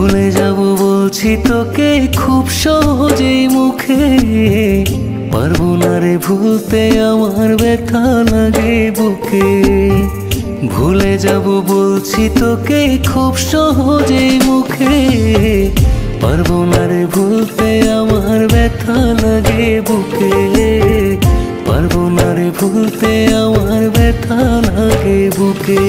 ভুলে যাব বলছি তোকে খুব সহজেই মুখে, পারবো না রে ভুলতে আমার ব্যথা লাগে বুকে। ভুলে যাব বলছি তোকে খুব সহজেই মুখে, পারবো না রে ভুলতে আমার ব্যথা লাগে বুকে। পারবো না রে ভুলতে আমার ব্যথা লাগে বুকে।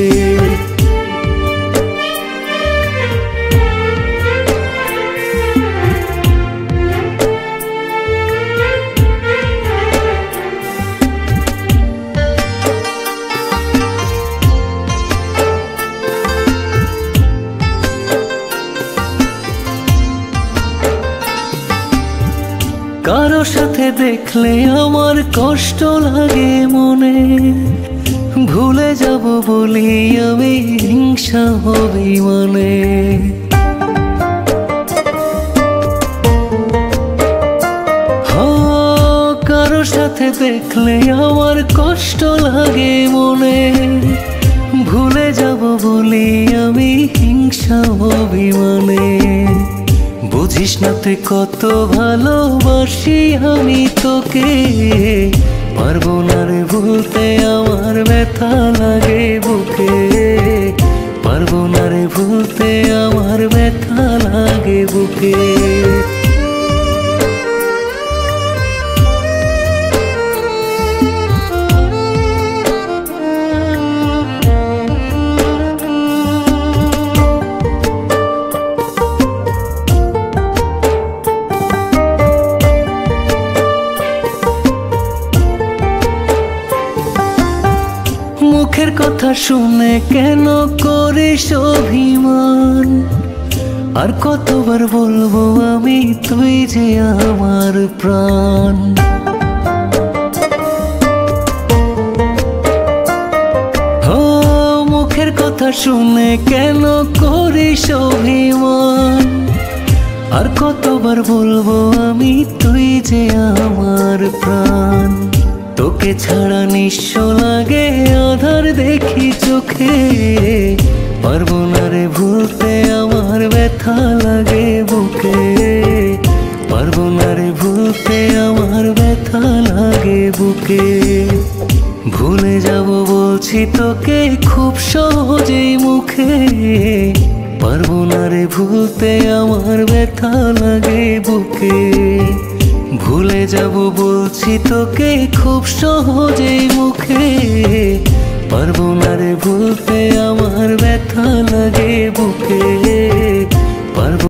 কারো সাথে দেখলে আমার কষ্ট লাগে মনে, ভুলে যাব বলি আমি হিংসা হবি মানে। কারো সাথে দেখলে আমার কষ্ট লাগে মনে, ভুলে যাব বলি আমি হিংসা হবি মানে। বুঝিস না তুই কত ভালোবাসি আমি তোকে, পারবো না রে ভুলতে আমার ব্যথা লাগে বুকে। পারবো না রে ভুলতে আমার ব্যথা লাগে বুকে। মুখের কথা শুনে কেন করিস অভিমান, আর কতবার বলবো আমি তুই যে আমার প্রাণ। মুখের কথা শুনে কেন করিস অভিমান, আর কতবার বলবো আমি তুই যে আমার প্রাণ। তোকে ছাড়া নিঃস্ব লাগে আধার দেখি চোখে, পারবো না রে ভুলতে আমার ব্যথা লাগে বুকে। পারবো না রে ভুলতে আমার ব্যথা লাগে বুকে। ভুলে যাব বলছি তোকে খুব সহজেই মুখে, পারবো না রে ভুলতে আমার ব্যথা লাগে বুকে। ভুলে যাব বলছি তোকে খুব সহজেই মুখে, পারবো না রে ভুলতে আমার ব্যথা লাগে বুকে। পারবো